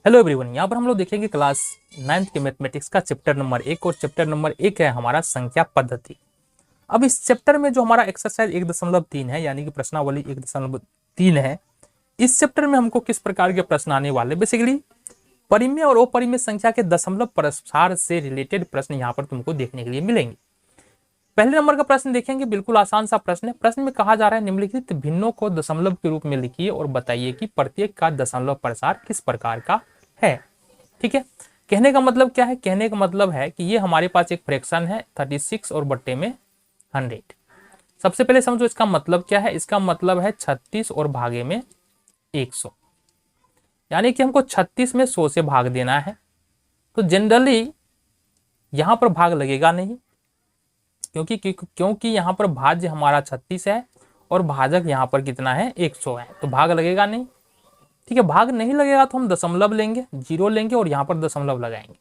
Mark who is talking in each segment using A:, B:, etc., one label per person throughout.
A: Hello everyone, यहाँ पर हम लोग देखेंगे क्लास 9th के मैथमेटिक्स का चैप्टर नंबर 1 और चैप्टर नंबर 1 है हमारा संख्या पद्धति। अब इस चैप्टर में जो हमारा एक्सरसाइज 1.3 है यानी कि प्रश्नावली 1.3 है, इस चैप्टर में हमको किस प्रकार के प्रश्न आने वाले, बेसिकली परिमेय और अपरिमेय संख्या के दशमलव प्रसार से रिलेटेड प्रश्न यहाँ पर तुमको देखने के लिए मिलेंगे। पहले नंबर का प्रश्न देखेंगे, बिल्कुल आसान सा प्रश्न है। प्रश्न में कहा जा रहा है निम्नलिखित भिन्नों को दशमलव के रूप में लिखिए और बताइए कि प्रत्येक का दशमलव प्रसार किस प्रकार का है। ठीक है, कहने का मतलब क्या है? कहने का मतलब है कि ये हमारे पास एक फ्रैक्शन है 36 और बट्टे में 100। सबसे पहले समझो इसका मतलब क्या है। इसका मतलब है 36 और भागे में 100, यानी कि हमको 36 में 100 से भाग देना है। तो जनरली यहां पर भाग लगेगा नहीं, क्योंकि यहाँ पर भाज्य हमारा 36 है और भाजक यहाँ पर कितना है 100 है, तो भाग लगेगा नहीं। ठीक है, भाग नहीं लगेगा तो हम दशमलव लेंगे, जीरो लेंगे और यहाँ पर दशमलव लगाएंगे।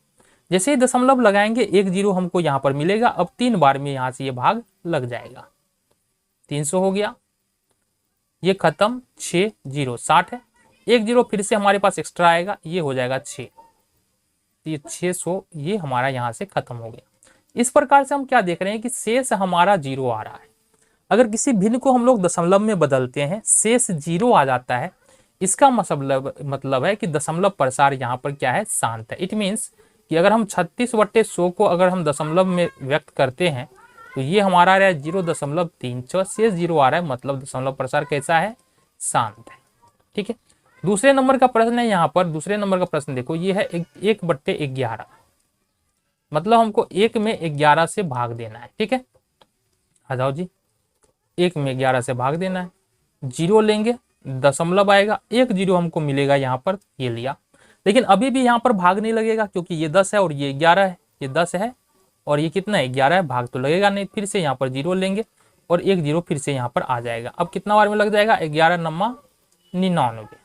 A: जैसे ही दशमलव लगाएंगे एक जीरो हमको यहाँ पर मिलेगा। अब 3 बार में यहाँ से ये भाग लग जाएगा। 300 हो गया, ये खत्म, 6 जीरो 60 है। एक जीरो फिर से हमारे पास एक्स्ट्रा आएगा, ये हो जाएगा 6, ये 600, ये हमारा यहाँ से खत्म हो गया। इस प्रकार से हम क्या देख रहे हैं कि शेष हमारा जीरो आ रहा है। अगर किसी भिन्न को हम लोग दशमलव में बदलते हैं, शेष जीरो आ जाता है, इसका मतलब है कि दशमलव प्रसार यहाँ पर क्या है, शांत है। इट मीन्स कि अगर हम 36/100 को अगर हम दशमलव में व्यक्त करते हैं तो ये हमारा आ रहा है 0.36, शेष जीरो आ रहा है, मतलब दशमलव प्रसार कैसा है, शांत है। ठीक है, दूसरे नंबर का प्रश्न है। यहाँ पर दूसरे नंबर का प्रश्न देखो, ये है 1/11, मतलब हमको 1 में 11 से भाग देना है। ठीक है, आ जाओ जी, 1 में 11 से भाग देना है। जीरो लेंगे, दशमलव आएगा, एक जीरो हमको मिलेगा यहाँ पर, ये लिया। लेकिन अभी भी यहाँ पर भाग नहीं लगेगा क्योंकि ये 10 है और ये 11 है। ये 10 है और ये कितना है, 11 है, भाग तो लगेगा नहीं। फिर से यहाँ पर जीरो लेंगे और एक जीरो फिर से यहाँ पर आ जाएगा। अब कितना बार में लग जाएगा, 11 9 99।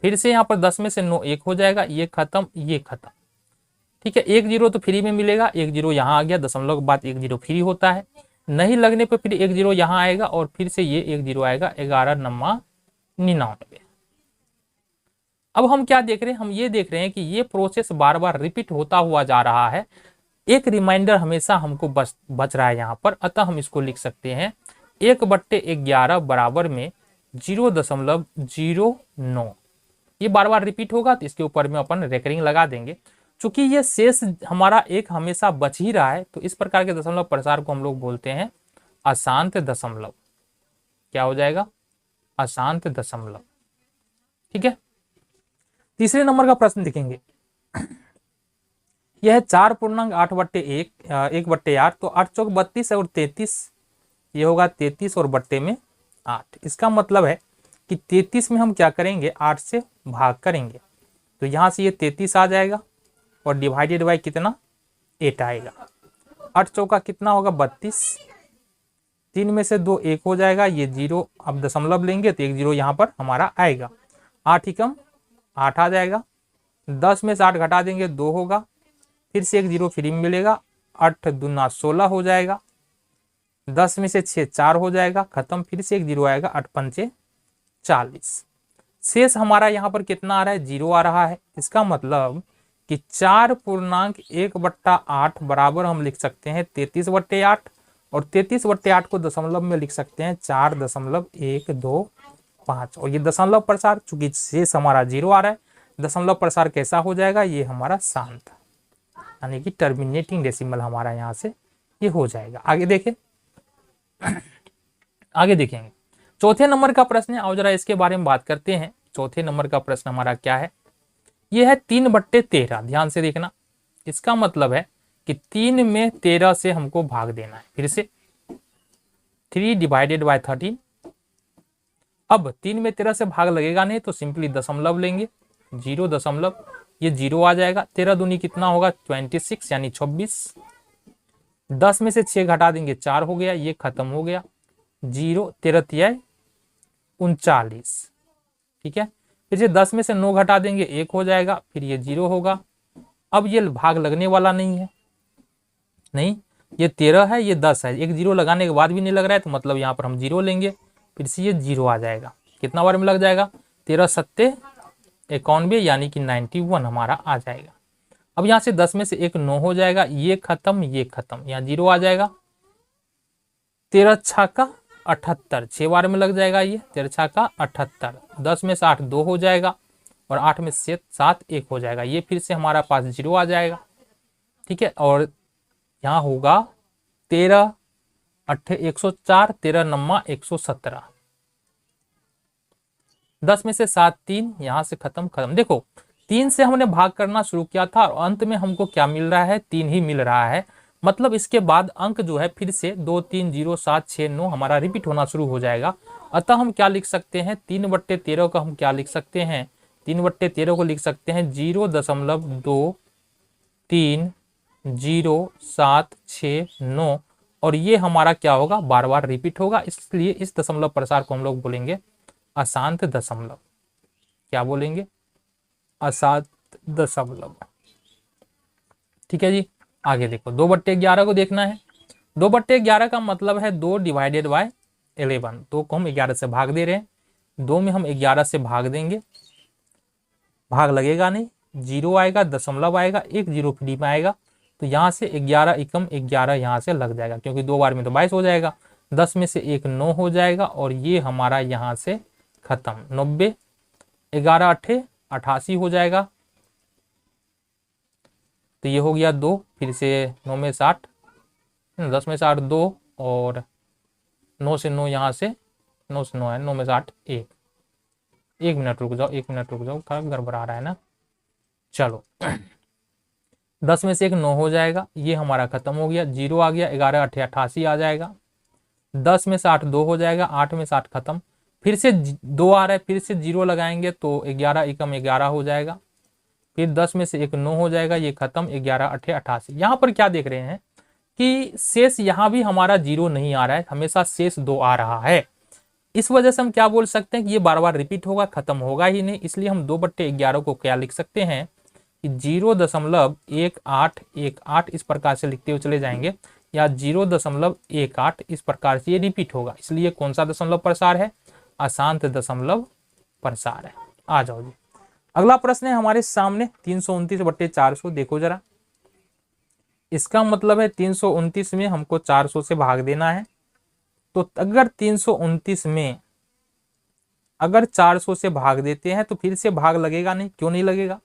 A: फिर से यहाँ पर 10 में से 9 1 हो जाएगा, ये खत्म, ये खत्म। ठीक है, एक जीरो तो फ्री में मिलेगा, एक जीरो यहाँ आ गया, दशमलव के बाद एक जीरो फ्री होता है। नहीं लगने पर फिर एक जीरो यहाँ आएगा और फिर से ये एक जीरो आएगा, 11 9 99। अब हम क्या देख रहे हैं, हम ये देख रहे हैं कि ये प्रोसेस बार बार रिपीट होता हुआ जा रहा है। एक रिमाइंडर हमेशा हमको बच रहा है यहाँ पर, अतः हम इसको लिख सकते हैं 1/11 बराबर में 0.09। ये बार बार रिपीट होगा तो इसके ऊपर में अपन रेकरिंग लगा देंगे। चूंकि ये शेष हमारा एक हमेशा बच ही रहा है, तो इस प्रकार के दशमलव प्रसार को हम लोग बोलते हैं अशांत दशमलव। क्या हो जाएगा, अशांत दशमलव। ठीक है, तीसरे नंबर का प्रश्न देखेंगे। यह है 4.8/1 1/8, तो 8 चौक 32 और 33, ये होगा 33 और बट्टे में 8। इसका मतलब है कि 33 में हम क्या करेंगे, 8 से भाग करेंगे, तो यहां से ये 33 आ जाएगा और डिवाइडेड बाय कितना, 8 आएगा। 8 चौका कितना होगा, 32, 3 में से 2 1 हो जाएगा, ये जीरो, अब दशमलव लेंगे तो एक जीरो यहाँ पर हमारा आएगा। 8 ही कम 8 आ जाएगा, 10 में से 8 घटा देंगे 2 होगा, फिर से एक जीरो फ्री में मिलेगा, 8 दूना 16 हो जाएगा, 10 में से 6 4 हो जाएगा, खत्म, फिर से एक जीरो आएगा, 8 पंचे 40। शेष हमारा यहाँ पर कितना आ रहा है, जीरो आ रहा है। इसका मतलब कि 4.1/8 बराबर हम लिख सकते हैं 33/8, और 33/8 को दशमलव में लिख सकते हैं 4.125। और ये दशमलव प्रसार, चूंकि शेष हमारा जीरो आ रहा है, दशमलव प्रसार कैसा हो जाएगा, ये हमारा शांत, यानी कि टर्मिनेटिंग डेसिमल हमारा यहाँ से ये हो जाएगा। आगे देखें, आगे देखेंगे चौथे नंबर का प्रश्न है। आओ जरा इसके बारे में बात करते हैं। चौथे नंबर का प्रश्न हमारा क्या है, ये है 3/13। ध्यान से देखना, इसका मतलब है कि 3 में 13 से हमको भाग देना है। फिर से 3 डिवाइडेड बाय 13। अब 3 में 13 से भाग लगेगा नहीं तो सिंपली दशमलव लेंगे, 0 दशमलव, ये जीरो आ जाएगा। 13 दूनी कितना होगा, 26 यानी 26। 10 में से 6 घटा देंगे, 4 हो गया, ये खत्म हो गया, 0 13 तिया 39। ठीक है, फिर से 10 में से 9 घटा देंगे, 1 हो जाएगा, फिर ये 0 होगा। अब ये भाग लगने वाला नहीं है, नहीं, ये 13 है, ये 10 है, एक जीरो लगाने के बाद भी नहीं लग रहा है, तो मतलब यहाँ पर हम जीरो लेंगे, फिर से ये जीरो आ जाएगा। कितना बार में लग जाएगा, 13 सत्ते 91 यानी कि 91 हमारा आ जाएगा। अब यहाँ से 10 में से एक 9 हो जाएगा, ये खत्म, यहाँ 0 आ जाएगा। 13 छक्का 78, 6 बार में लग जाएगा ये, 13 छक्का 78। 10 में से 8 2 हो जाएगा और 8 में से 7 1 हो जाएगा, ये फिर से हमारा पास 0 आ जाएगा। ठीक है, और यहाँ होगा 13 8 104, 13 9 117। 10 में से 7 3, यहाँ से खत्म। देखो 3 से हमने भाग करना शुरू किया था और अंत में हमको क्या मिल रहा है, 3 ही मिल रहा है। मतलब इसके बाद अंक जो है फिर से 2 3 0 7 6 9 हमारा रिपीट होना शुरू हो जाएगा। अतः हम क्या लिख सकते हैं, 3/13 का हम क्या लिख सकते हैं, 3/13 को लिख सकते हैं 0.230769 और ये हमारा क्या होगा, बार बार रिपीट होगा, इसलिए इस दशमलव प्रसार को हम लोग बोलेंगे अशांत दशमलव। क्या बोलेंगे, अशांत दशमलव। ठीक है जी, आगे देखो 2/11 को देखना है। 2/11 का मतलब है 2 डिवाइडेड बाय 11। 2 को हम 11 से भाग दे रहे हैं, 2 में हम 11 से भाग देंगे, भाग लगेगा नहीं, 0 आएगा, दशमलव आएगा, 1 0 फ्री में आएगा, तो यहाँ से 11 एकम 11 यहाँ से लग जाएगा, क्योंकि 2 बार में तो 22 हो जाएगा। 10 में से एक 9 हो जाएगा और ये हमारा यहाँ से खत्म। 90 11 8 88 हो जाएगा, तो ये हो गया 2, फिर से 9 में 60, 10 में 60 2 और 9 से 9 यहाँ से 9 से 9 है, 9 में 60 1। 1 मिनट रुक जाओ, 1 मिनट रुक जाओ, गड़बड़ा रहा है ना। चलो 10 में से एक 9 हो जाएगा, ये हमारा खत्म हो गया, 0 आ गया, 11 8 88 आ जाएगा। 10 में से 8 2 हो जाएगा, 8 में से 8 खत्म, फिर से 2 आ रहा है, फिर से 0 लगाएंगे तो 11 एकम 11 हो जाएगा। फिर 10 में से एक 9 हो जाएगा, ये खत्म, 11 8 88। यहाँ पर क्या देख रहे हैं कि शेष यहाँ भी हमारा 0 नहीं आ रहा है, हमेशा शेष 2 आ रहा है। इस वजह से हम क्या बोल सकते हैं कि ये बार बार रिपीट होगा, खत्म होगा ही नहीं, इसलिए हम 2/11 को क्या लिख सकते हैं कि 0.1818 इस प्रकार से लिखते हुए चले जाएंगे, या 0.18 इस प्रकार से ये रिपीट होगा, इसलिए कौन सा दशमलव प्रसार है, अशांत दशमलव प्रसार है। आ जाओ जी, अगला प्रश्न है हमारे सामने 329/400। देखो जरा, इसका मतलब है 329 में हमको 400 से भाग देना है, तो अगर 329 में अगर 400 से भाग देते हैं तो फिर से भाग लगेगा नहीं। क्यों नहीं लगेगा,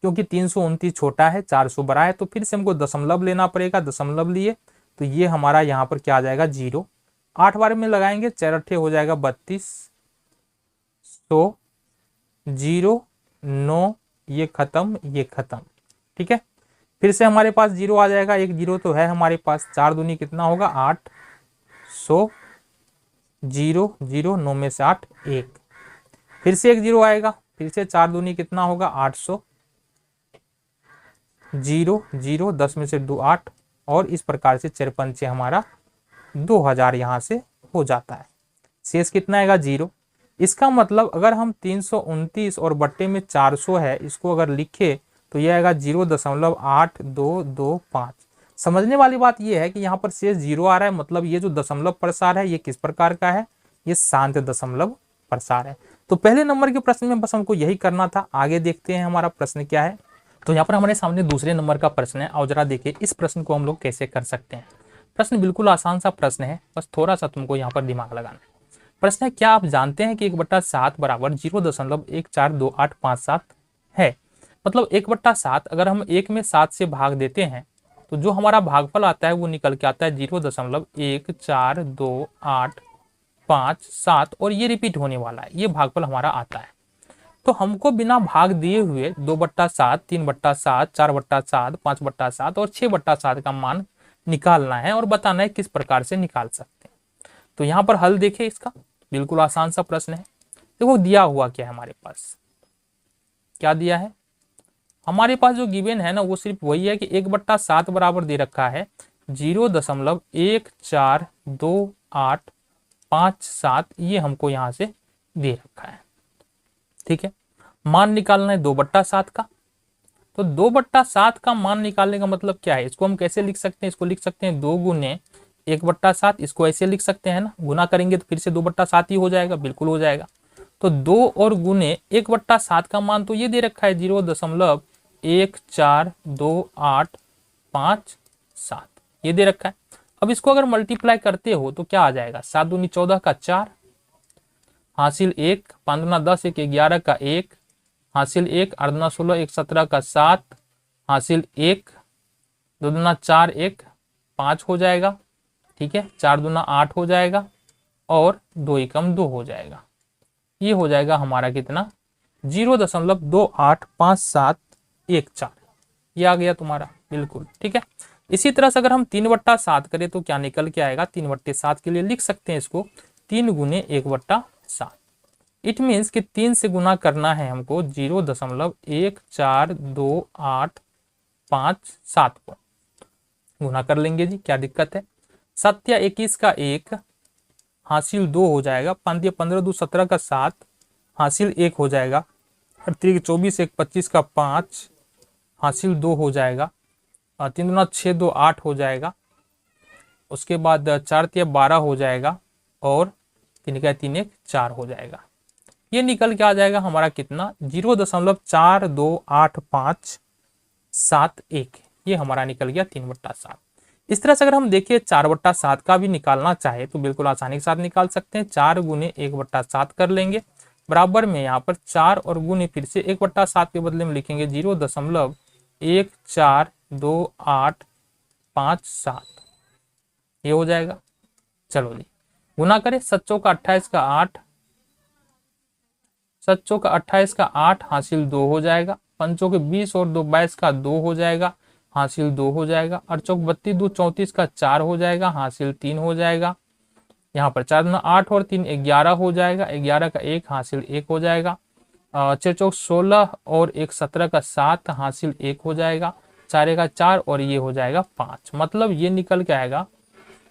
A: क्योंकि 329 छोटा है, 400 बड़ा है, तो फिर से हमको दशमलव लेना पड़ेगा। दशमलव लिए तो ये हमारा यहाँ पर क्या आ जाएगा, 0। 8 बार में लगाएंगे, 4 8 हो जाएगा 32, तो 0 9, ये खत्म। ठीक है, फिर से हमारे पास 0 आ जाएगा, एक 0 तो है हमारे पास, 4 दूनी कितना होगा 8, 100 0 0, 9 में से 8 1, फिर से एक 0 आएगा, फिर से 4 दूनी कितना होगा 800 0 0, 10 में से 2 8, और इस प्रकार से 4 पंचे हमारा 2000 यहाँ से हो जाता है। शेष कितना आएगा 0। इसका मतलब अगर हम 329 और बट्टे में 400 है, इसको अगर लिखे तो यह आएगा 0.8225। समझने वाली बात यह है कि यहाँ पर शेष 0 आ रहा है, मतलब ये जो दशमलव प्रसार है ये किस प्रकार का है, ये शांत दशमलव प्रसार है। तो पहले नंबर के प्रश्न में बस हमको यही करना था। आगे देखते हैं हमारा प्रश्न क्या है। तो यहाँ पर हमारे सामने दूसरे नंबर का प्रश्न है, और जरा देखिए इस प्रश्न को हम लोग कैसे कर सकते हैं। प्रश्न बिल्कुल आसान सा प्रश्न है, बस थोड़ा सा तुमको यहाँ पर दिमाग लगाना है। प्रश्न है, क्या आप जानते हैं कि 1/7 बराबर 0.142857 है। मतलब 1/7 अगर हम 1 में 7 से भाग देते हैं तो जो हमारा भागफल आता है वो निकल के आता है 0.142857, और ये रिपीट होने वाला है, ये भागफल हमारा आता है। तो हमको बिना भाग दिए हुए 2/7, 3/7, 4/7, 5/7 और 6/7 का मान निकालना है और बताना है किस प्रकार से निकाल सकते हैं। तो यहाँ पर हल देखिए, इसका बिल्कुल आसान सा प्रश्न है। देखो दिया हुआ क्या है हमारे पास, क्या दिया है हमारे पास, जो गिवन है ना वो सिर्फ वही है कि 1/7 बराबर दे रखा है 0.142857, ये हमको यहाँ से दे रखा है। ठीक है, मान निकालना है 2/7 का। तो 2/7 का मान निकालने का मतलब क्या है, इसको हम कैसे लिख सकते हैं, इसको लिख सकते हैं 2 गुने 1/7, इसको ऐसे लिख सकते हैं ना, गुना करेंगे तो फिर से 2/7 ही हो जाएगा, बिल्कुल हो जाएगा। तो 2 और गुने 1/7 का मान तो ये दे रखा है 0.142857 ये दे रखा है। अब इसको अगर मल्टीप्लाई करते हो तो क्या आ जाएगा, 7 दूनी 14 का 4 हासिल 1, 5 दूना 10 1 11 का 1 हासिल 1, 8 दूना 16 1 17 का 7 हासिल 1, 2 दूना 4 1 5 हो जाएगा। ठीक है, 4 दूना 8 हो जाएगा और 2 एकम 2 हो जाएगा। ये हो जाएगा हमारा कितना 0.285714 ये आ गया तुम्हारा बिल्कुल। ठीक है, इसी तरह से अगर हम 3/7 करें तो क्या निकल के आएगा, 3/7 के लिए लिख सकते हैं इसको 3 गुने 1/7। इट मीन्स कि 3 से गुना करना है हमको 0.1428557 को गुना कर लेंगे जी, क्या दिक्कत है। 7 या 21 का 1 हासिल 2 हो जाएगा, 5 या 15 2 17 का 7 हासिल 1 हो जाएगा, 24 1 25 का 5 हासिल 2 हो जाएगा, 3 दूना 6 2 8 हो जाएगा, उसके बाद 4 3 12 हो जाएगा और 3 का 3 1 4 हो जाएगा। ये निकल के आ जाएगा हमारा कितना 0.42851 ये हमारा निकल गया 3/7। इस तरह से अगर हम देखिए 4/7 का भी निकालना चाहे तो बिल्कुल आसानी के साथ निकाल सकते हैं। 4 गुने 1/7 कर लेंगे, बराबर में यहाँ पर 4 और गुने फिर से 1/7 के बदले में लिखेंगे 0.1428557 ये हो जाएगा। चलो जी गुना करें, 7 चौका 28 का 8 7 चौका 28 का 8 हासिल 2 हो जाएगा, 5 चौके 20 और 2 22 का 2 हो जाएगा हासिल 2 हो जाएगा, 8 चौक 32 2 34 का 4 हो जाएगा हासिल 3 हो जाएगा। यहाँ पर 4 दूना 8 और 3 11 हो जाएगा, 11 का 1 हासिल 1 हो जाएगा, 6 चौक 16 और 1 17 का 7 हासिल 1 हो जाएगा, 4 का 4 और ये हो जाएगा 5। मतलब ये निकल के आएगा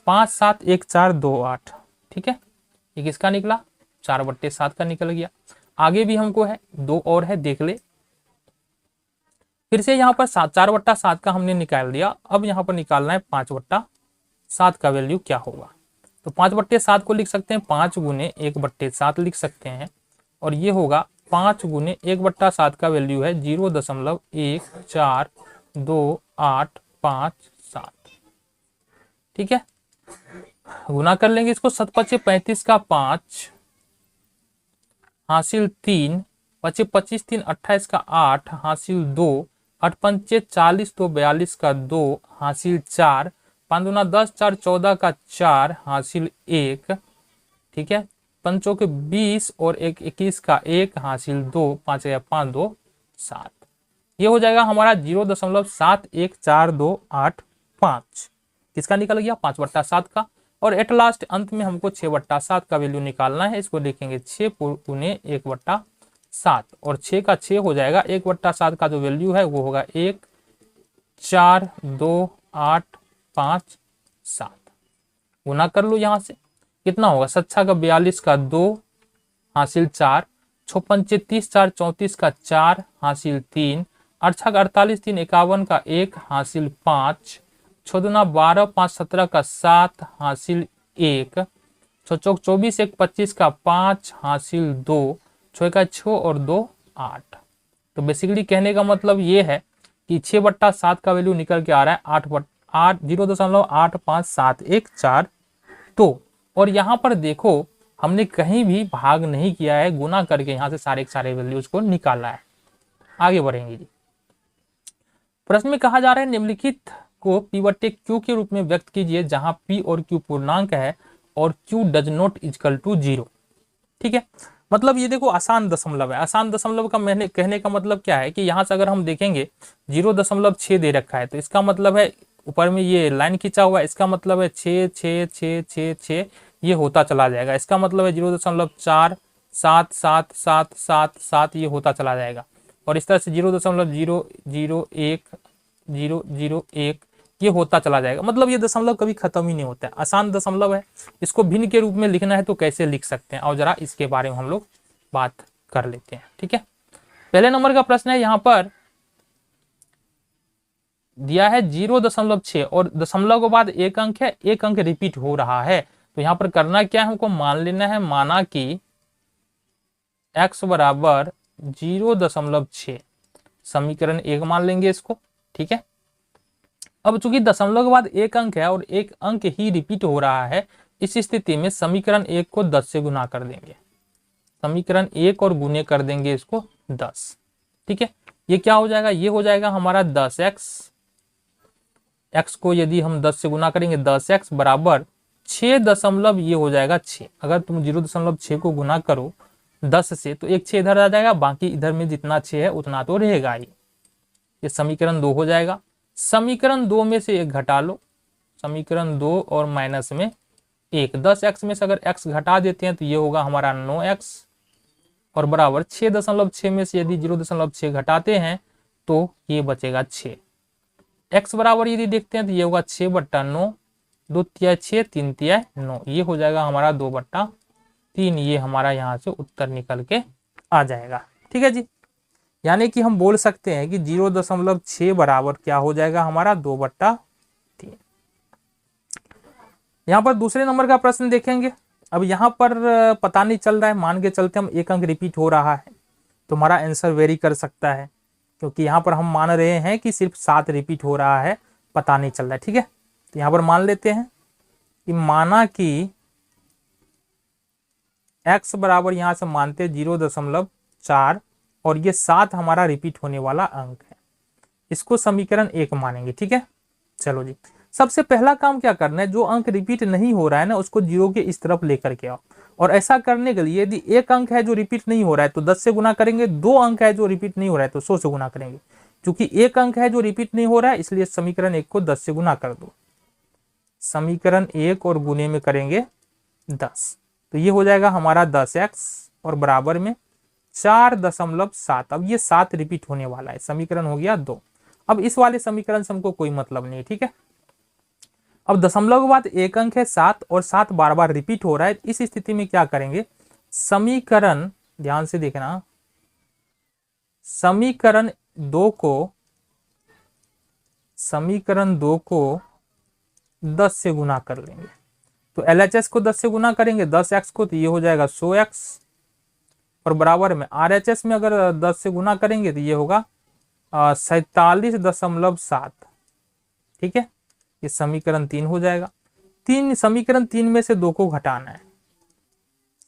A: 57142 ठीक है, ये किसका निकला 4/7 का निकल गया। आगे भी हमको है 2 और है, देख ले। फिर से यहाँ पर 4/7 का हमने निकाल दिया, अब यहाँ पर निकालना है 5/7 का वैल्यू क्या होगा। तो 5/7 को लिख सकते हैं 5 गुने 1/7 लिख सकते हैं और ये होगा 5 गुने 1/7 का वैल्यू है 0.1428557। ठीक है, गुना कर लेंगे इसको, 7 5 35 का 5 हासिल 3, 5 25 3 28 का 8 हासिल 2, 8 5 40 2 42 का 2 हासिल 4, 5 दूना 10 4 14 का 4 हासिल 1। ठीक है, 5 के 20 और 1 21 का 1 हासिल 2, 5 या 5 2 7 ये हो जाएगा हमारा 0.71428 किसका निकल गया 5/7 का। और एट लास्ट अंत में हमको 6/7 का वैल्यू निकालना है, इसको लिखेंगे 6 गुने 1/7 और 6 का 6 हो जाएगा। 1/7 का जो वैल्यू है वो होगा 1428557। गुना कर लो, यहाँ से कितना होगा 7 का 42 का 2 हासिल 4, 6 5 30 4 34 का 4 हासिल 3, 8 का 48 3 51 का 1 हासिल 5, 6 दूना 12 5 17 का 7 हासिल 1, 6 चौक 24 1 25 का 5 हासिल 2, 6 का 6 और 2 8। तो बेसिकली कहने का मतलब ये है कि 6/7 का वैल्यू निकल के आ रहा है 0.85714। तो और यहाँ पर देखो हमने कहीं भी भाग नहीं किया है, गुना करके यहाँ से सारे के सारे वैल्यूज को निकाला है। आगे बढ़ेंगे जी। प्रश्न में कहा जा रहा है निम्नलिखित को P/Q के रूप में व्यक्त कीजिए जहां P और Q पूर्णांक है और Q does not equal to 0। ठीक है, मतलब ये देखो आसान दशमलव है। आसान दशमलव का मैंने कहने का मतलब क्या है कि यहाँ से अगर हम देखेंगे 0.6 दे रखा है तो इसका मतलब है ऊपर में ये लाइन खींचा हुआ है, इसका मतलब है 6 6 6 6 6 ये होता चला जाएगा। इसका मतलब है 0.4 7 7 7 7 7 ये होता चला जाएगा। और इस तरह से 0.001 001 ये होता चला जाएगा। मतलब ये दशमलव कभी खत्म ही नहीं होता है, आसान दशमलव है। इसको भिन्न के रूप में लिखना है तो कैसे लिख सकते हैं और जरा इसके बारे में हम लोग बात कर लेते हैं। ठीक है, पहले नंबर का प्रश्न है, यहाँ पर दिया है 0.6 और दशमलव के बाद एक अंक है, एक अंक रिपीट हो रहा है। तो यहाँ पर करना क्या है, हमको मान लेना है, माना कि x बराबर 0.6, समीकरण 1 मान लेंगे इसको। ठीक है, अब चूंकि दशमलव के बाद एक अंक है और एक अंक ही रिपीट हो रहा है, इस स्थिति में समीकरण 1 को 10 से गुना कर देंगे, समीकरण 1 और गुने कर देंगे इसको 10। ठीक है, ये क्या हो जाएगा, ये हो जाएगा हमारा 10x, x को यदि हम 10 से गुना करेंगे 10x बराबर 6 दशमलव, ये हो जाएगा 6। अगर तुम 0.6 को गुना करो 10 से तो एक 6 इधर आ जाएगा, बाकी इधर में जितना 6 है उतना तो रहेगा ही। ये समीकरण 2 हो जाएगा। समीकरण 2 में से एक घटा लो, समीकरण 2 और माइनस में 1, 10x में से अगर x घटा देते हैं तो ये होगा हमारा 9x और बराबर 6.6 में से यदि 0.6 घटाते हैं तो ये बचेगा 6। x बराबर यदि देखते हैं तो ये होगा 6/9, 2 तिया 6, 3 तिया 9, ये हो जाएगा हमारा 2/3। ये हमारा यहाँ से उत्तर निकल के आ जाएगा। ठीक है जी, यानी कि हम बोल सकते हैं कि 0.6 बराबर क्या हो जाएगा हमारा 2/3। यहाँ पर दूसरे नंबर का प्रश्न देखेंगे। अब यहाँ पर पता नहीं चल रहा है, मान के चलते हम एक अंक रिपीट हो रहा है, तो हमारा आंसर वेरी कर सकता है, क्योंकि यहाँ पर हम मान रहे हैं कि सिर्फ 7 रिपीट हो रहा है, पता नहीं चल रहा है। ठीक है, तो यहाँ पर मान लेते हैं कि माना कि x बराबर यहाँ से मानते 0.4 और ये 7 हमारा रिपीट होने वाला अंक है, इसको समीकरण 1 मानेंगे। ठीक है, चलो जी, सबसे पहला काम क्या करना है, जो अंक रिपीट नहीं हो रहा है ना उसको 0 के इस तरफ लेकर के आओ। और ऐसा करने के लिए यदि एक अंक है जो रिपीट नहीं हो रहा है तो 10 से गुना करेंगे, 2 अंक है जो रिपीट नहीं हो रहा है तो 100 से गुना करेंगे। क्योंकि एक अंक है जो रिपीट नहीं हो रहा है इसलिए समीकरण 1 को 10 से गुना कर दो, समीकरण 1 और गुने में करेंगे 10, तो ये हो जाएगा हमारा 10x और बराबर में 4.7। अब ये 7 रिपीट होने वाला है, समीकरण हो गया 2। अब इस वाले समीकरण से हमको कोई मतलब नहीं। ठीक है, अब दशमलव के बाद एक अंक है 7 और 7 बार बार रिपीट हो रहा है, इस स्थिति में क्या करेंगे, समीकरण, ध्यान से देखना, समीकरण 2 को 10 से गुना कर लेंगे। तो LHS को 10 से गुना करेंगे 10x को, तो ये हो जाएगा 100x और बराबर में RHS में अगर 10 से गुना करेंगे तो ये होगा 47.7। ठीक है, ये समीकरण 3 हो जाएगा। समीकरण 3 में से 2 को घटाना है,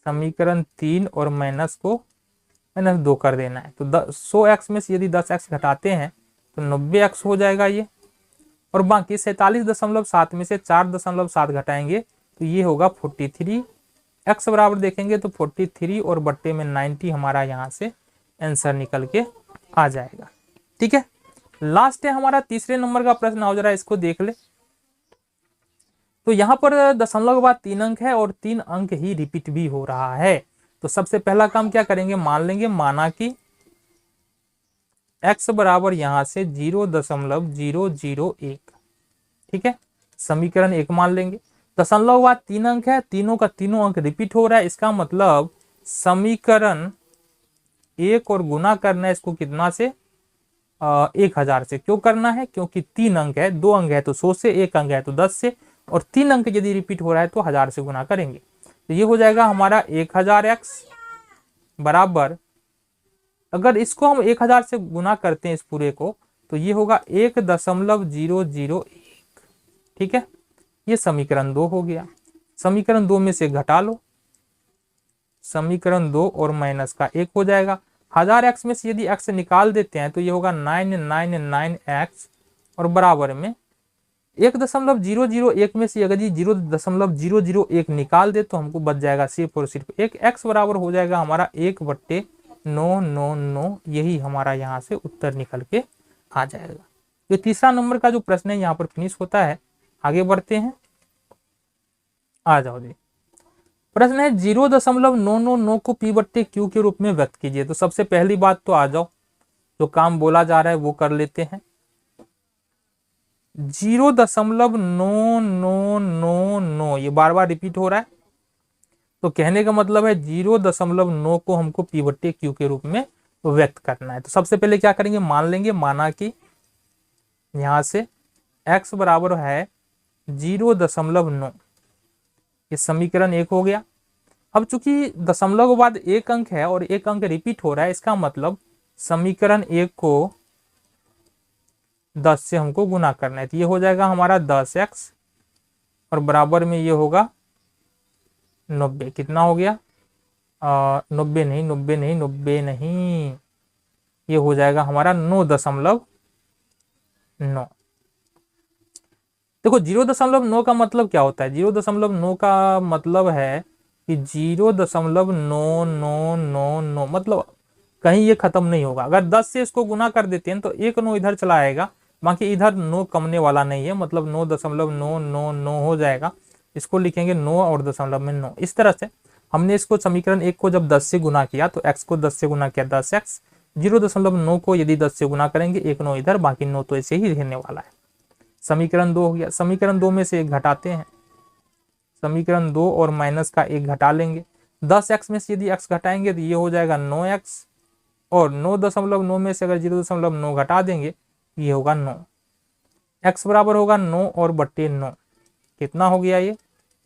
A: समीकरण 3 और -2 कर देना है। तो 100x में से यदि 10x घटाते हैं तो 90x हो जाएगा ये, और बाकी 47.7 में से 4.7 घटाएंगे तो ये होगा 43। x बराबर देखेंगे तो 43 और बट्टे में 90 हमारा यहाँ से आंसर निकल के आ जाएगा। ठीक है, लास्ट है हमारा तीसरे नंबर का प्रश्न, आओ जरा इसको देख ले। तो यहाँ पर दशमलव के बाद 3 अंक है और 3 अंक ही रिपीट भी हो रहा है। तो सबसे पहला काम क्या करेंगे, मान लेंगे, माना कि x बराबर यहाँ से 0.001। ठीक है, समीकरण 1 मान लेंगे। दशमलव के बाद 3 अंक है, तीनों का तीनों अंक रिपीट हो रहा है, इसका मतलब समीकरण 1 और गुना करना है इसको कितना से, 1000 से। क्यों करना है, क्योंकि 3 अंक है, 2 अंक है तो 100 से, 1 अंक है तो 10 से, और 3 अंक यदि रिपीट हो रहा है तो 1000 से गुना करेंगे। तो ये हो जाएगा हमारा 1000x बराबर, अगर इसको हम 1000 से गुना करते हैं इस पूरे को तो ये होगा 1.001। ठीक है, ये समीकरण 2 हो गया। समीकरण 2 में से घटा लो, समीकरण 2 और माइनस का 1 हो जाएगा। 1000x में से यदि x निकाल देते हैं तो ये होगा 999x और बराबर में 1.001 में से यदि 0.001 निकाल दे तो हमको बच जाएगा सिर्फ और सिर्फ 1। x बराबर हो जाएगा हमारा 1/999। यही हमारा यहाँ से उत्तर निकल के आ जाएगा। ये तीसरा नंबर का जो प्रश्न है यहाँ पर फिनिश होता है। आगे बढ़ते हैं, आ जाओ जी। प्रश्न है 0.999 को p/q के रूप में व्यक्त कीजिए। तो सबसे पहली बात तो आ जाओ, जो काम बोला जा रहा है वो कर लेते हैं। 0.999 ये बार बार रिपीट हो रहा है, तो कहने का मतलब है 0.9 को हमको p/q के रूप में व्यक्त करना है। तो सबसे पहले क्या करेंगे, मान लेंगे, माना कि यहां से x बराबर है 0.9, ये समीकरण 1 हो गया। अब चूंकि दशमलव के बाद एक अंक है और एक अंक रिपीट हो रहा है, इसका मतलब समीकरण 1 को 10 से हमको गुना करना है। तो ये हो जाएगा हमारा 10x और बराबर में ये होगा 90। कितना हो गया? 90 नहीं, 90 नहीं, 90 नहीं, ये हो जाएगा हमारा 9.9। देखो 0.9 का मतलब क्या होता है? 0.9 का मतलब है कि 0.9999, मतलब कहीं ये खत्म नहीं होगा। अगर 10 से इसको गुना कर देते हैं तो एक 9 इधर चला आएगा, बाकी इधर 9 कमने वाला नहीं है, मतलब 9.999 हो जाएगा। इसको लिखेंगे 9 और दशमलव में 9। इस तरह से हमने इसको समीकरण 1 को जब 10 से गुना किया तो x को 10 से गुना किया 10x, 0.9 को यदि 10 से गुना करेंगे एक 9 इधर, बाकी 9 तो ऐसे ही रहने वाला है। समीकरण 2 हो गया। समीकरण 2 में से एक घटाते हैं, समीकरण 2 और माइनस का एक घटा लेंगे। 10x में से यदि x घटाएंगे तो ये हो जाएगा 9x, और 9.9 में से अगर 0.9 घटा देंगे ये होगा 9। x बराबर होगा 9 और बट्टे 9। कितना हो गया? ये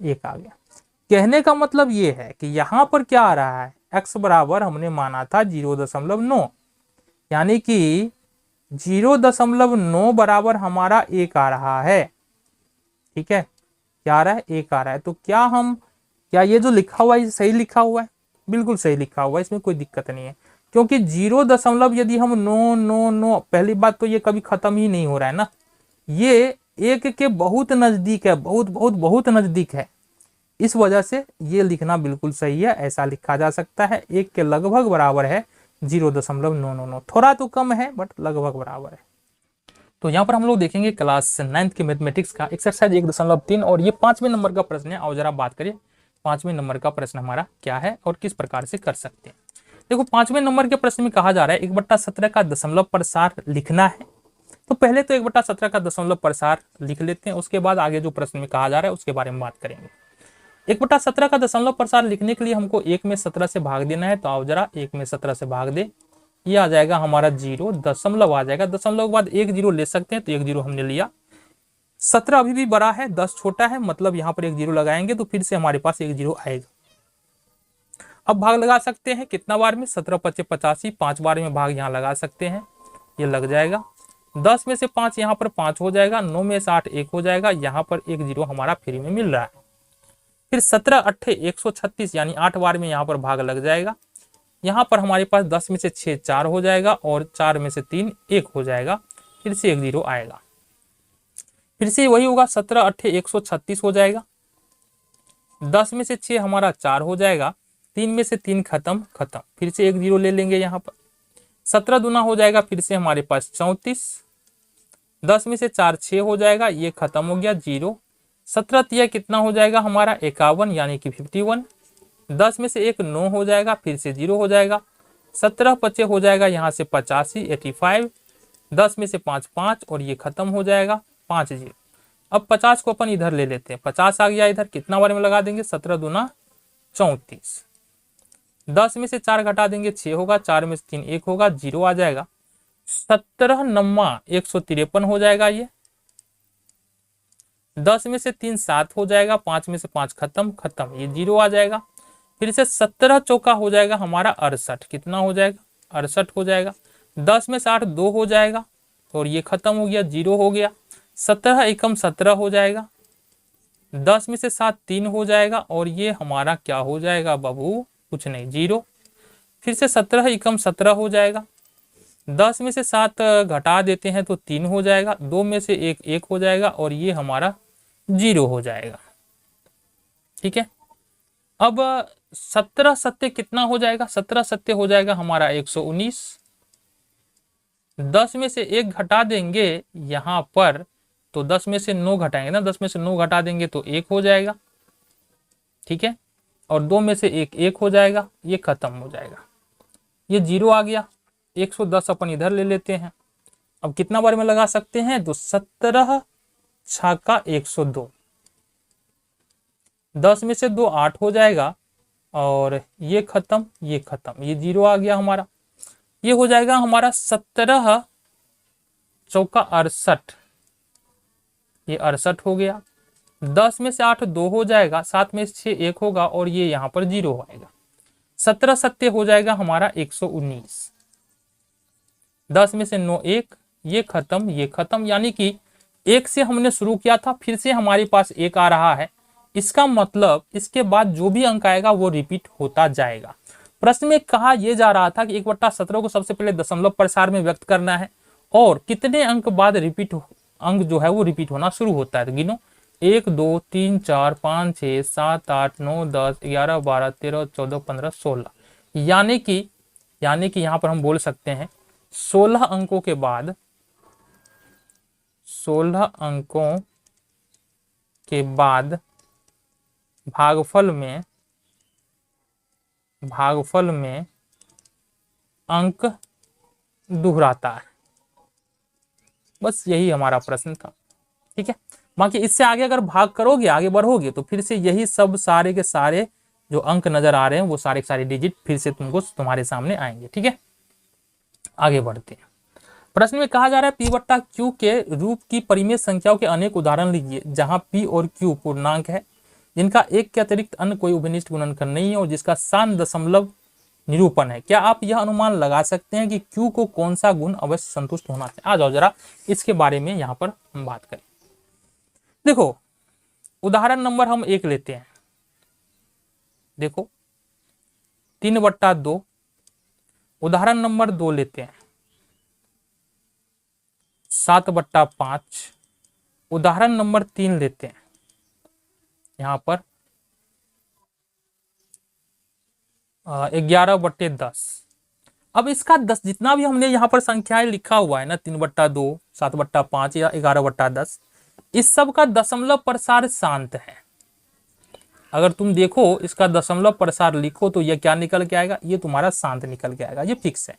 A: 1 आ गया। कहने का मतलब ये है कि यहां पर क्या आ रहा है? x बराबर हमने माना था 0.9, यानी कि 0.9 बराबर हमारा 1 आ रहा है। ठीक है, क्या आ रहा है? 1 आ रहा है। तो क्या ये जो लिखा हुआ है सही लिखा हुआ है? बिल्कुल सही लिखा हुआ है, इसमें कोई दिक्कत नहीं है, क्योंकि 0 यदि हम 9, पहली बात तो ये कभी खत्म ही नहीं हो रहा है ना, ये 1 के बहुत नजदीक है, बहुत बहुत बहुत नजदीक है। इस वजह से ये लिखना बिल्कुल सही है। ऐसा लिखा जा सकता है 1 के लगभग बराबर है 0.999, थोड़ा तो कम है बट लगभग बराबर है। तो यहाँ पर हम लोग देखेंगे क्लास 9th के मैथमेटिक्स का एक्सरसाइज 1.3, और ये 5वें नंबर का प्रश्न है। और जरा बात करिए 5वें नंबर का प्रश्न हमारा क्या है और किस प्रकार से कर सकते हैं। देखो 5वें नंबर के प्रश्न में कहा जा रहा है 1/17 का दशमलव प्रसार लिखना है। तो पहले तो 1/17 का दशमलव प्रसार लिख लेते हैं, उसके बाद आगे जो प्रश्न में कहा जा रहा है उसके बारे में बात करेंगे। 1/17 का दशमलव प्रसार लिखने के लिए हमको 1 में 17 से भाग देना है। तो आओ जरा 1 में 17 से भाग दे, ये आ जाएगा हमारा 0, दशमलव आ जाएगा, दशमलव के बाद एक 0 ले सकते हैं, तो एक 0 हमने लिया। 17 अभी भी बड़ा है, 10 छोटा है, मतलब यहाँ पर एक 0 लगाएंगे तो फिर से हमारे पास एक 0 आएगा। अब भाग लगा सकते हैं कितना बार में? 17 × 5 = 85, 5 बार में भाग यहाँ लगा सकते हैं, ये लग जाएगा। 10 में से 5 यहाँ पर 5 हो जाएगा, 9 में से 8 1 हो जाएगा, यहाँ पर एक 0 हमारा फ्री में मिल रहा है। फिर 17 × 8 = 136, यानी 8 बार में यहाँ पर भाग लग जाएगा। यहाँ पर हमारे पास 10 में से 6 4 हो जाएगा, और 4 में से 3 1 हो जाएगा, फिर से एक 0 आएगा। फिर से वही होगा, 17 × 8 = 136 हो जाएगा। 10 में से 6 हमारा 4 हो जाएगा, 3 में से 3 खत्म, फिर से एक 0 ले लेंगे यहाँ पर। 17 दूना हो जाएगा, फिर से हमारे पास 34। 10 में से 4 6 हो जाएगा, ये खत्म हो गया 0। 17 तिया कितना हो जाएगा हमारा? 51, यानी कि 51। 10 में से 1 9 हो जाएगा, फिर से 0 हो जाएगा। 17 × 5 हो जाएगा यहाँ से 85, 85। 10 में से 5 5, और ये खत्म हो जाएगा 5 0। अब 50 को अपन इधर ले लेते हैं, 50 आ गया इधर, कितना बार में लगा देंगे? 17 दूना 34। 10 में से 4 घटा देंगे 6 होगा, 4 में से 3 1 होगा, 0 आ जाएगा। 17 9 153 हो जाएगा ये। 10 में से 3 7 हो जाएगा, 5 में से 5 खत्म, ये 0 आ जाएगा। फिर से 17 चौका हो जाएगा हमारा 68, कितना हो जाएगा? 68 हो जाएगा। 10 में से 8 2 हो जाएगा, और ये खत्म हो गया, 0 हो गया। 17 एकम 17 हो जाएगा। 10 में से 7 3 हो जाएगा, और ये हमारा क्या हो जाएगा बाबू? कुछ नहीं, 0। फिर से 17 एकम 17 हो जाएगा। 10 में से 7 घटा देते हैं तो 3 हो जाएगा, 2 में से 1 1 हो जाएगा, और ये हमारा 0 हो जाएगा। ठीक है, अब 17 सत्ते कितना हो जाएगा? 17 सत्ते हो जाएगा हमारा 119। 10 में से 1 घटा देंगे यहाँ पर, तो 10 में से 9 घटाएंगे ना, 10 में से 9 घटा देंगे तो 1 हो जाएगा। ठीक है, और 2 में से 1 1 हो जाएगा, ये खत्म हो जाएगा, ये 0 आ गया। 110 अपन इधर ले लेते हैं। अब कितना बार में लगा सकते हैं? तो 17 × 102। 10 में से 2 8 हो जाएगा, और ये खत्म, ये 0 आ गया हमारा। ये हो जाएगा हमारा 17 चौका 68, ये 68 हो गया। 10 में से 8 2 हो जाएगा, 7 में से 6 1 होगा और ये यहाँ पर 0 आएगा। 17 सत्ते हो जाएगा हमारा 119। 10 में से 9 1, ये खत्म, यानी कि 1 से हमने शुरू किया था, फिर से हमारे पास 1 आ रहा है। इसका मतलब इसके बाद जो भी अंक आएगा वो रिपीट होता जाएगा। प्रश्न में कहा यह जा रहा था कि 1/17 को सबसे पहले दशमलव प्रसार में व्यक्त करना है और कितने अंक बाद अंक जो है वो रिपीट होना शुरू होता है। तो गिनो 1 2 3 4 5 6 7 8 9 10 11 12 13 14 15 16, यानी कि यहाँ पर हम बोल सकते हैं 16 अंकों के बाद 16 अंकों के बाद भागफल में अंक दोहराता है। बस यही हमारा प्रश्न था, ठीक है। बाकी इससे आगे अगर भाग करोगे, आगे बढ़ोगे तो फिर से यही सब सारे के सारे जो अंक नजर आ रहे हैं वो सारे के सारे डिजिट फिर से तुम्हारे सामने आएंगे, ठीक है। आगे बढ़ते हैं। प्रश्न में कहा जा रहा है P/Q के रूप की परिमेय संख्याओं के अनेक उदाहरण लीजिए जहां P और Q पूर्णांक है, जिनका एक के अतिरिक्त अन्य कोई उभयनिष्ठ गुणनखंड नहीं है और जिसका सान दशमलव निरूपण है। क्या आप यह अनुमान लगा सकते हैं कि Q को कौन सा गुण अवश्य संतुष्ट होना चाहिए? आ जाओ जरा इसके बारे में यहाँ पर हम बात करें। देखो उदाहरण नंबर हम 1 लेते हैं। देखो 3/2। उदाहरण नंबर 2 लेते हैं 7/5। उदाहरण नंबर 3 लेते हैं यहाँ पर 11/10। अब इसका 10 जितना भी हमने यहाँ पर संख्याएं लिखा हुआ है ना, 3/2, 7/5 या 11/10, इस सब का दशमलव प्रसार शांत है। अगर तुम देखो इसका दशमलव प्रसार लिखो तो यह क्या निकल के आएगा? ये तुम्हारा शांत निकल के आएगा, ये फिक्स है।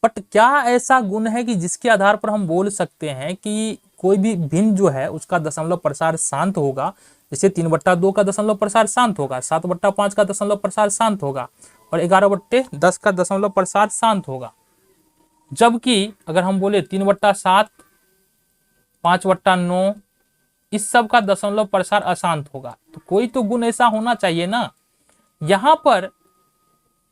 A: बट क्या ऐसा गुण है कि जिसके आधार पर हम बोल सकते हैं कि कोई भी भिन्न जो है उसका दशमलव प्रसार शांत होगा? जैसे 3/2 का दशमलव प्रसार शांत होगा, 7/5 का दशमलव प्रसार शांत होगा और 11/10 का दशमलव प्रसार शांत होगा। जबकि अगर हम बोले 3/7, 5/9, इस सब का दशमलव प्रसार अशांत होगा। तो कोई तो गुण ऐसा होना चाहिए ना। यहां पर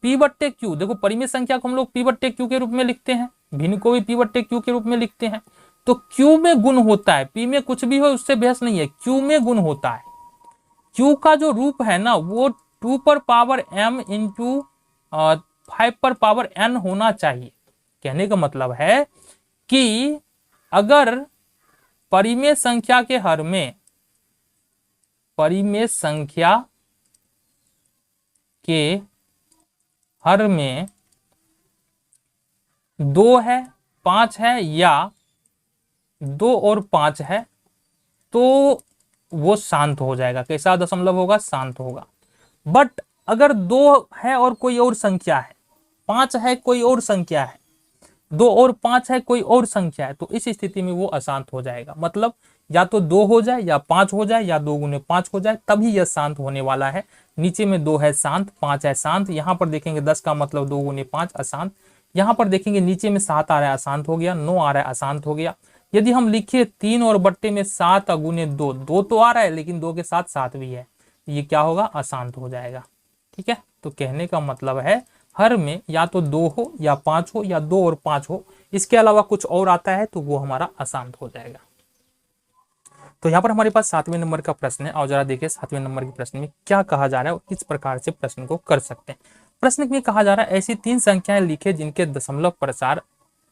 A: P/Q, देखो परिमेय संख्या को हम लोग P/Q के रूप में लिखते हैं, भिन्न को भी P/Q के रूप में लिखते हैं। तो Q में गुण होता है, P में कुछ भी हो उससे बहस नहीं है, Q में गुण होता है। Q का जो रूप है ना वो 2/m इंटू 5/n होना चाहिए। कहने का मतलब है कि अगर परिमेय संख्या के हर में, परिमेय संख्या के हर में 2 है, 5 है या 2 और 5 है तो वो शांत हो जाएगा। कैसा दशमलव होगा? शांत होगा। बट अगर 2 है और कोई और संख्या है, 5 है कोई और संख्या है, 2 और 5 है कोई और संख्या है, तो इस स्थिति में वो अशांत हो जाएगा। मतलब या तो 2 हो जाए या 5 हो जाए या 2 गुने 5 हो जाए, तभी यह शांत होने वाला है। नीचे में 2 है शांत, 5 है शांत। यहाँ पर देखेंगे 10 का मतलब 2 गुने 5 अशांत। यहाँ पर देखेंगे नीचे में 7 आ रहा है अशांत हो गया, 9 आ रहा है अशांत हो गया। यदि हम लिखिए 3 और बट्टे में 7 गुने 2, 2 तो आ रहा है लेकिन 2 के साथ 7 भी है, ये क्या होगा? अशांत हो जाएगा। ठीक है, तो कहने का मतलब है हर में या तो 2 हो या 5 हो या 2 और 5 हो, इसके अलावा कुछ और आता है तो वो हमारा अशांत हो जाएगा। तो यहाँ पर हमारे पास 7वें नंबर का प्रश्न है और जरा देखिए 7वें नंबर के प्रश्न में क्या कहा जा रहा है और किस प्रकार से प्रश्न को कर सकते हैं। प्रश्न में कहा जा रहा है ऐसी 3 संख्याएं लिखे जिनके दशमलव प्रसार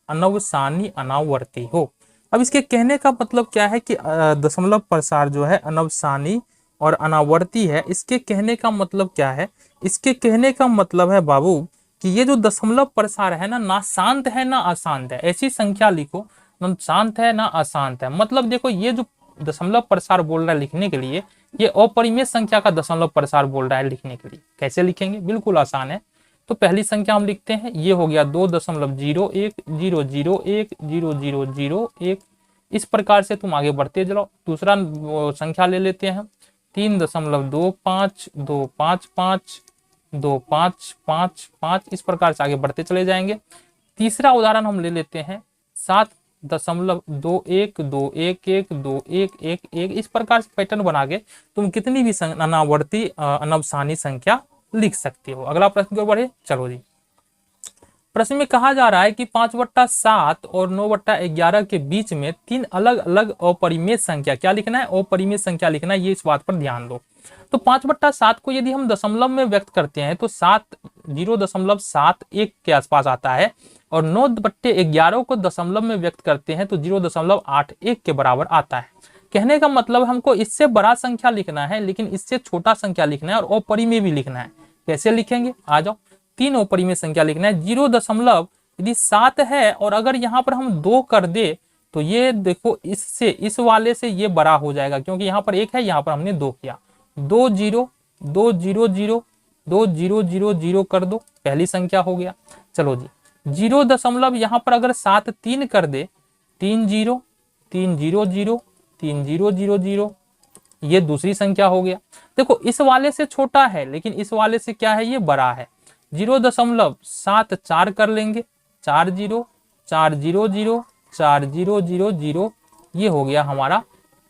A: अनवसानी अनावर्ती हो। अब इसके कहने का मतलब क्या है कि दशमलव प्रसार जो है अनवसानी और अनावर्ती है। इसके कहने का मतलब क्या है? इसके कहने का मतलब है बाबू कि ये जो दशमलव प्रसार है ना शांत है ना अशांत है। ऐसी संख्या लिखो ना शांत है ना अशांत है। मतलब देखो ये जो दशमलव प्रसार बोल रहा है लिखने के लिए, ये अपरिमेय संख्या का दशमलव प्रसार बोल रहा है लिखने के लिए। कैसे लिखेंगे? बिल्कुल आसान है। तो पहली संख्या हम लिखते हैं, ये हो गया 2.0100100001। इस प्रकार से तुम आगे बढ़ते जाओ। दूसरा संख्या ले लेते हैं 3.252552555, इस प्रकार से आगे बढ़ते चले जाएंगे। तीसरा उदाहरण हम ले लेते हैं 0.21212111 इस प्रकार से पैटर्न बना के तुम कितनी भी अनावर्ती अनवसानी संख्या लिख सकते हो। अगला प्रश्न की ओर बढ़े, चलो जी। प्रश्न में कहा जा रहा है कि 5/7 और 9/11 के बीच में 3 अलग अलग अपरिमेय संख्या, क्या लिखना है, अपरिमेय संख्या लिखना है, ये इस बात पर ध्यान दो। तो 5/7 को यदि हम दशमलव में व्यक्त करते हैं तो 0.71 के आसपास आता है, और 9/11 को दशमलव में व्यक्त करते हैं तो 0.81 के बराबर आता है। कहने का मतलब हमको इससे बड़ा संख्या लिखना है लेकिन इससे छोटा संख्या लिखना है और अपरिमेय भी लिखना है। कैसे लिखेंगे, आ जाओ। 3 अपरिमेय संख्या लिखना है। 0. यदि 7 है और अगर यहाँ पर हम 2 कर दे तो ये देखो इससे इस वाले से ये बड़ा हो जाएगा, क्योंकि यहाँ पर 1 है, यहाँ पर हमने 2 किया। 2 0 2 0 0 2 0 0 0 कर दो, पहली संख्या हो गया। चलो जी, 0. यहाँ पर अगर 7 3 कर दे, 3 0 3 0 0 3 0 0 0, ये दूसरी संख्या हो गया। देखो इस वाले से छोटा है लेकिन इस वाले से क्या है, ये बड़ा है। 0.7 4 कर लेंगे, 4 0 4 0 0 4 0 0 0, ये हो गया हमारा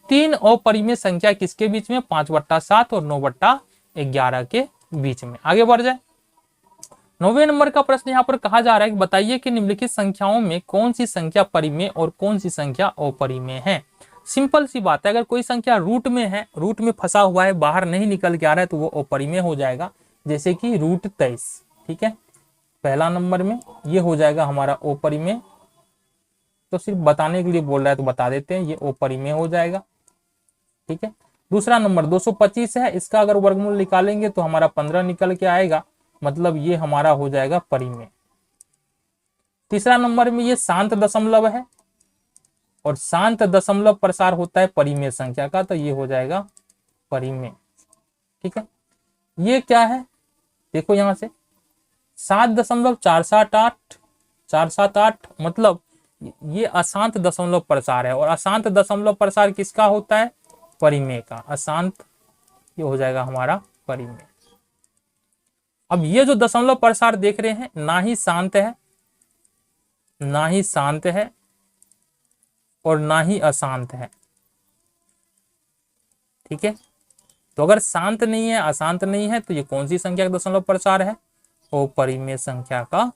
A: 3 अपरिमेय संख्या किसके बीच में, 5/7 और 9/11 के बीच में। आगे बढ़ जाए। 9वें नंबर का प्रश्न यहाँ पर कहा जा रहा है कि बताइए कि निम्नलिखित संख्याओं में कौन सी संख्या परिमेय और कौन सी संख्या अपरिमेय है। सिंपल सी बात है, अगर कोई संख्या रूट में है, रूट में फंसा हुआ है, बाहर नहीं निकल के आ रहा है तो वो अपरिमेय हो जाएगा, जैसे कि √23। ठीक है, पहला नंबर में ये हो जाएगा हमारा अपरिमेय। तो सिर्फ बताने के लिए बोल रहा है तो बता देते हैं, ये अपरिमेय हो जाएगा। ठीक है, दूसरा नंबर 225 है, इसका अगर वर्गमूल निकालेंगे तो हमारा 15 निकल के आएगा, मतलब ये हमारा हो जाएगा परिमेय। तीसरा नंबर में ये शांत दशमलव है और शांत दशमलव प्रसार होता है परिमेय संख्या का, तो ये हो जाएगा परिमेय। ठीक है, ये क्या है, देखो यहां से 7.478 मतलब ये अशांत दशमलव प्रसार है, और अशांत दशमलव प्रसार किसका होता है, परिमेय का। अशांत ये हो जाएगा हमारा परिमेय। अब ये जो दशमलव प्रसार देख रहे हैं, ना ही शांत है, ना ही शांत है और ना ही अशांत है। ठीक है, तो अगर शांत नहीं है, अशांत नहीं है, तो ये कौन सी संख्या का दशमलव प्रसार है, अपरिमेय संख्या का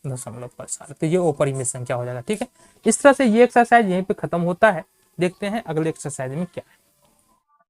A: दशमलव प्रसार, तो ये अपरिमेय संख्या हो जाएगा। ठीक है, इस तरह से ये एक्सरसाइज यहीं पे खत्म होता है। देखते हैं अगले एक्सरसाइज में क्या है।